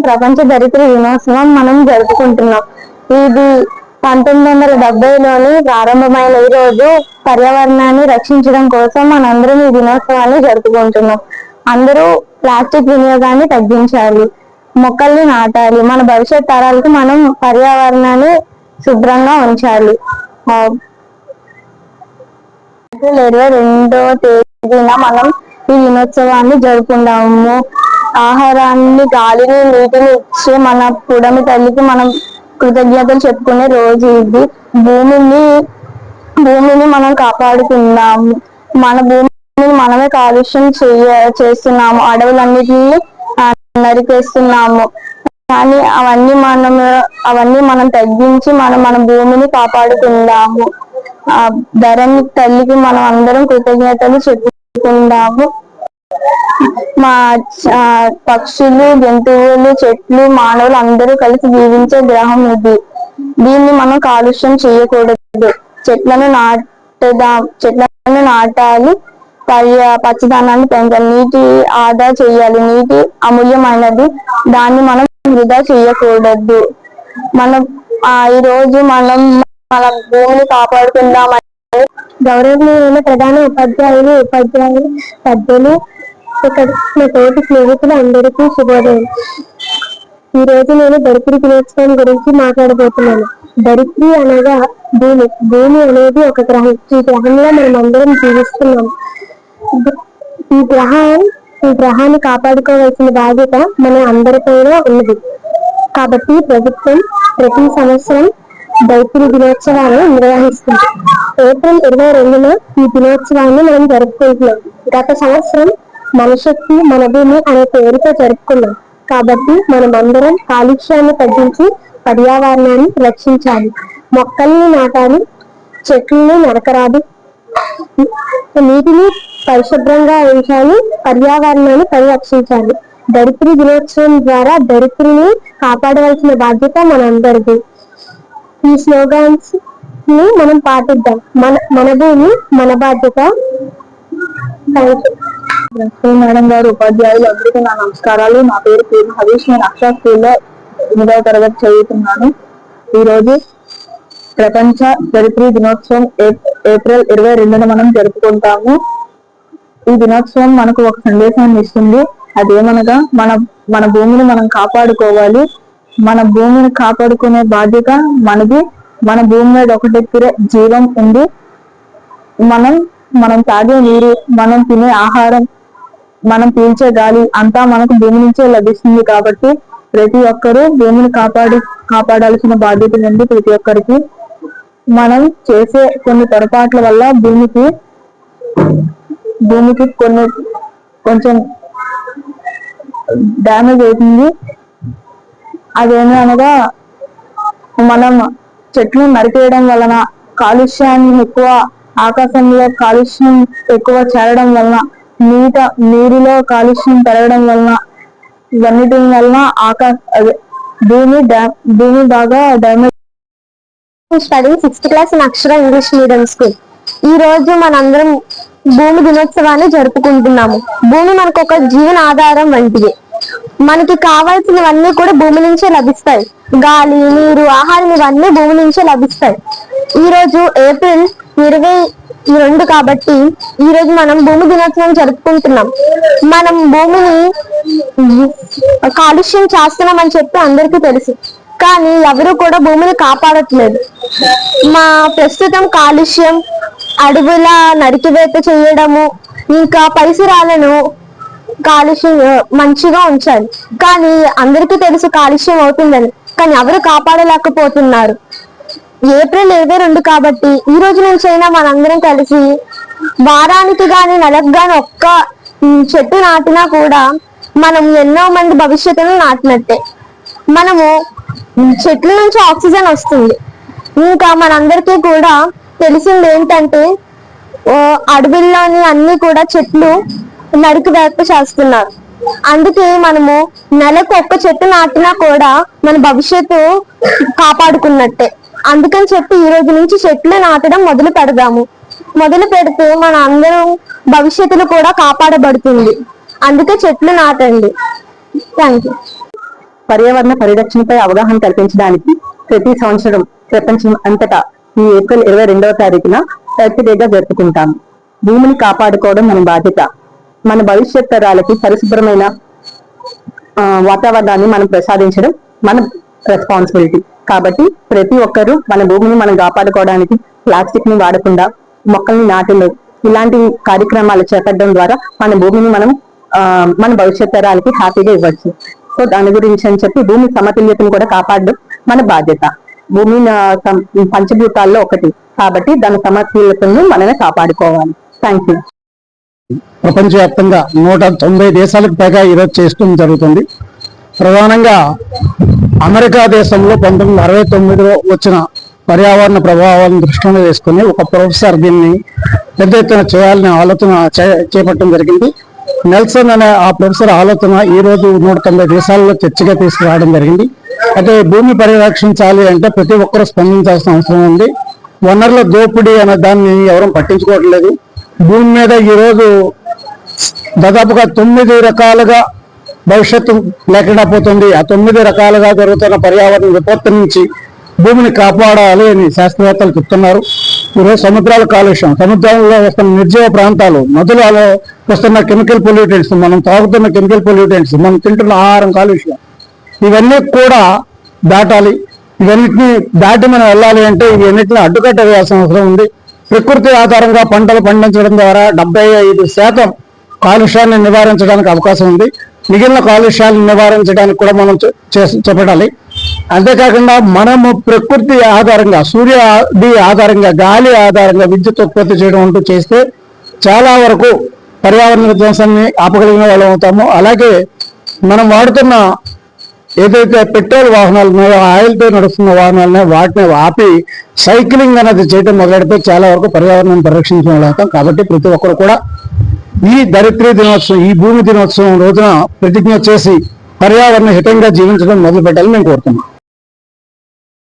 ప్రపంచ దరిద్ర దినోత్సవం మనం జరుపుకుంటున్నాం. ఇది 1970లోని ప్రారంభమైన ఈ రోజు పర్యావరణాన్ని రక్షించడం కోసం మనందరం ఈ దినోత్సవాన్ని జరుపుకుంటున్నాం. అందరూ ప్లాస్టిక్ వినియోగాన్ని తగ్గించాలి, మొక్కల్ని నాటాలి, మన భవిష్యత్ తరాలకు మనం పర్యావరణాన్ని శుభ్రంగా ఉంచాలి. 22వ తేదీన మనం ఈ దినోత్సవాన్ని జరుపుకుందాము. ఆహారాన్ని, గాలిని, నీటిని ఇచ్చే మన పుడమి తల్లికి మనం కృతజ్ఞతలు చెప్పుకునే రోజు ఇది. భూమిని మనం కాపాడుకుందాము. మన భూమిని మనమే కాలుష్యం చేస్తున్నాము, అడవులన్నిటిని నరికేస్తున్నాము. కానీ అవన్నీ మనం తగ్గించి మన భూమిని కాపాడుకుందాము. ధరణి తల్లికి మనం అందరం కృతజ్ఞతలు చెప్పుకుందాము. మా పక్షులు, జంతువులు, చెట్లు, మానవులు అందరూ కలిసి జీవించే గ్రహం ఇది. దీన్ని మనం కాలుష్యం చేయకూడదు. చెట్లను నాటాలి, పచ్చదనాన్ని పెంచాలి, నీటి ఆదా చేయాలి. నీటి అమూల్యమైనది, దాన్ని మనం వృధా చేయకూడదు. ఈ రోజు మనం మన భూమిని కాపాడుకుందామని గౌరవనీయులైన ప్రధాన ఉపాధ్యాయులు, పెద్దలు, నా తోటి స్నేహితులు అందరికీ శుభోదయం. ఈ రోజు నేను ధరిత్రి దినోత్సవం గురించి మాట్లాడబోతున్నాను. ధరిత్రి అనగా భూమి అనేది ఒక గ్రహం. ఈ గ్రహంలో మనం అందరం జీవిస్తున్నాం. ఈ గ్రహాన్ని కాపాడుకోవాల్సిన బాధ్యత మన అందరిపైన ఉన్నది. కాబట్టి ప్రభుత్వం ప్రతి సంవత్సరం ధరిత్రి దినోత్సవాన్ని నిర్వహిస్తుంది. ఏప్రిల్ 22న ఈ దినోత్సవాన్ని మనం జరుపుకుంటున్నాం. గత సంవత్సరం మన శక్తి మన భూమి అనే పేరుతో జరుపుకున్నాం. కాబట్టి మనం అందరం కాలుష్యాన్ని తగ్గించి పర్యావరణాన్ని రక్షించాలి. మొక్కల్ని నాటాలి, చెట్లని నరకరాదు, నీటిని పరిశుభ్రంగా ఉంచాలి, పర్యావరణాన్ని పరిరక్షించాలి. ధరిత్రి దినోత్సవం ద్వారా ధరిత్రిని కాపాడవలసిన బాధ్యత మనందరిది. ఈ స్లోగాన్స్ ని మనం పాటిద్దాం. మన భూమి మన బాధ్యత. మేడం గారు, ఉపాధ్యాయులు అందరికీ నా నమస్కారాలు. నా పేరు పూర్ణ హరీష్. నేను అక్షర స్కూల్లో 8వ తరగతి చదువుతున్నాను. ఈరోజు ప్రపంచ ధరిత్రి దినోత్సవం ఏప్రిల్ 22న మనం జరుపుకుంటాము. ఈ దినోత్సవం మనకు ఒక సందేశాన్ని ఇస్తుంది. అదేమనగా మన భూమిని మనం కాపాడుకోవాలి. మన భూమిని కాపాడుకునే బాధ్యత మనది. మన భూమి మీద ఒకటి జీవం ఉంది. మనం తాగే నీరు, మనం తినే ఆహారం, మనం పీల్చే గాలి అంతా మనకు భూమి నుంచే లభిస్తుంది. కాబట్టి ప్రతి ఒక్కరూ భూమిని కాపాడాల్సిన బాధ్యత ఉంది ప్రతి ఒక్కరికి. మనం చేసే కొన్ని పొరపాట్ల వల్ల భూమికి కొంచెం డ్యామేజ్ అవుతుంది. అదేమనగా మనం చెట్లు నరికేయడం వలన, కాలుష్యాన్ని ఎక్కువ, ఆకాశంలో కాలుష్యం ఎక్కువ చేరడం వలన, నీరులో కాలుష్యం పెరగడం వలన, ఇవన్నిటి వలన భూమి బాగా damage. Study 6th class in Akshara English medium school. ఈ రోజు మనందరం భూమి దినోత్సవాన్ని జరుపుకుంటున్నాము. భూమి మనకు ఒక జీవన ఆధారం వంటిది. మనకి కావాల్సినవన్నీ కూడా భూమి నుంచే లభిస్తాయి. గాలి, నీరు, ఆహారం ఇవన్నీ భూమి నుంచే లభిస్తాయి. ఈ రోజు ఏప్రిల్ 22 కాబట్టి ఈ రోజు మనం భూమి దినోత్సవం జరుపుకుంటున్నాం. మనం భూమిని కాలుష్యం చేస్తున్నామని చెప్పి అందరికీ తెలుసు, కానీ ఎవరు కూడా భూమిని కాపాడట్లేదు. ప్రస్తుతం కాలుష్యం, అడవుల నరికివేత చేయడము, ఇంకా పరిసరాలను కాలుష్యం మంచిగా ఉంచాలి. కానీ అందరికీ తెలుసు కాలుష్యం అవుతుందని, కానీ ఎవరు కాపాడలేకపోతున్నారు. ఏప్రిల్ 22 కాబట్టి ఈ రోజు నుంచి అయినా మనందరం కలిసి వారానికి గాని నెలకు గాని ఒక్క చెట్టు నాటినా కూడా మనం ఎన్నో మంది భవిష్యత్తును నాటినట్టే. మనము చెట్ల నుంచి ఆక్సిజన్ వస్తుంది. ఇంకా మనందరికీ కూడా తెలిసింది ఏంటంటే అడవుల్లోని అన్ని కూడా చెట్లు నరికివేత చేస్తున్నారు. అందుకే మనము నెలకు ఒక్క చెట్టు నాటినా కూడా మన భవిష్యత్తు కాపాడుకున్నట్టే. అందుకని చెప్పి ఈ రోజు నుంచి చెట్లు నాటడం మొదలు పెడితే మన అందరం భవిష్యత్తులో కూడా కాపాడబడుతుంది. అందుకే చెట్లు నాటండి. Thank you. పర్యావరణ పరిరక్షణపై అవగాహన కల్పించడానికి ప్రతి సంవత్సరం ప్రపంచం అంతటా ఈ ఏప్రిల్ 22వ తారీఖున ఎర్త్ డేగా జరుపుకుంటాం. భూమిని కాపాడుకోవడం మన బాధ్యత. మన భవిష్యత్ తరాలకి పరిశుభ్రమైన వాతావరణాన్ని మనం ప్రసాదించడం మన రెస్పాన్సిబిలిటీ. కాబట్టి ప్రతి ఒక్కరూ మన భూమిని మనం కాపాడుకోవడానికి ప్లాస్టిక్ ని వాడకుండా మొక్కల్ని నాటడం ఇలాంటి కార్యక్రమాలు చేపట్టడం ద్వారా మన భూమిని మనం మన భవిష్యత్ తరాలకి హ్యాపీగా ఇవ్వచ్చు. సో దాని గురించి అని చెప్పి భూమి సమతుల్యతను కూడా కాపాడడం మన బాధ్యత. భూమి పంచభూతాల్లో ఒకటి కాబట్టి దాని సమతుల్యతను మనమే కాపాడుకోవాలి. Thank you. ప్రపంచవ్యాప్తంగా 190 దేశాలకు పైగా ఈరోజు చేయడం జరుగుతుంది. ప్రధానంగా అమెరికా దేశంలో 1969లో వచ్చిన పర్యావరణ ప్రభావాలను దృష్టిలో వేసుకుని ఒక ప్రొఫెసర్ దీన్ని పెద్ద ఎత్తున చేయాలనే ఆలోచన చేపట్టడం జరిగింది. నెల్సన్ అనే ఆ ప్రొఫెసర్ ఆలోచన ఈ రోజు 190 దేశాల్లో చర్చగా తీసుకురావడం జరిగింది. అయితే భూమి పరిరక్షించాలి అంటే ప్రతి ఒక్కరూ స్పందించాల్సిన అవసరం ఉంది. వనరుల దోపిడీ అనే దాన్ని ఎవరూ పట్టించుకోవట్లేదు. భూమి మీద ఈరోజు దాదాపుగా 9 రకాలుగా భవిష్యత్తు లేకుండా పోతుంది. ఆ 9 రకాలుగా జరుగుతున్న పర్యావరణ విపత్తు నుంచి భూమిని కాపాడాలి అని శాస్త్రవేత్తలు చెప్తున్నారు. ఈరోజు సముద్రాల కాలుష్యం, సముద్రంలో వస్తున్న నిర్జీవ ప్రాంతాలు, నదులలో వస్తున్న కెమికల్ పొల్యూటెంట్స్, మనం తాగుతున్న కెమికల్ పొల్యూటెంట్స్, మనం తింటున్న ఆహారం కాలుష్యం, ఇవన్నీ కూడా దాటాలి. ఇవన్నిటిని దాటి మనం వెళ్ళాలి అంటే ఇవన్నిటిని అడ్డుకట్ట వేయాల్సిన అవసరం ఉంది. ప్రకృతి ఆధారంగా పంటలు పండించడం ద్వారా 75% కాలుష్యాన్ని నివారించడానికి అవకాశం ఉంది. మిగిలిన కాలుష్యాలను నివారించడానికి కూడా మనం చేపట్టాలి. అంతేకాకుండా మనము ప్రకృతి ఆధారంగా, సూర్యుడి ఆధారంగా, గాలి ఆధారంగా విద్యుత్ ఉత్పత్తి చేయడం అంటూ చేస్తే చాలా వరకు పర్యావరణ విధ్వంసాన్ని ఆపగలిగిన వాళ్ళం అవుతాము. అలాగే మనం వాడుతున్న ఏదైతే పెట్రోల్ వాహనాలు ఉన్నాయో, ఆయిల్తో నడుస్తున్న వాహనాలనే వాటిని ఆపి సైక్లింగ్ అనేది చేయడం మొదలెడితే చాలా వరకు పర్యావరణాన్ని పరిరక్షించడం అవుతాం. కాబట్టి ప్రతి ఒక్కరు కూడా ఈ ధరిత్రీ దినోత్సవం, ఈ భూమి దినోత్సవం రోజున ప్రతిజ్ఞ చేసి పర్యావరణ హితంగా జీవించడం మొదలు పెట్టాలని మేము కోరుతున్నాం.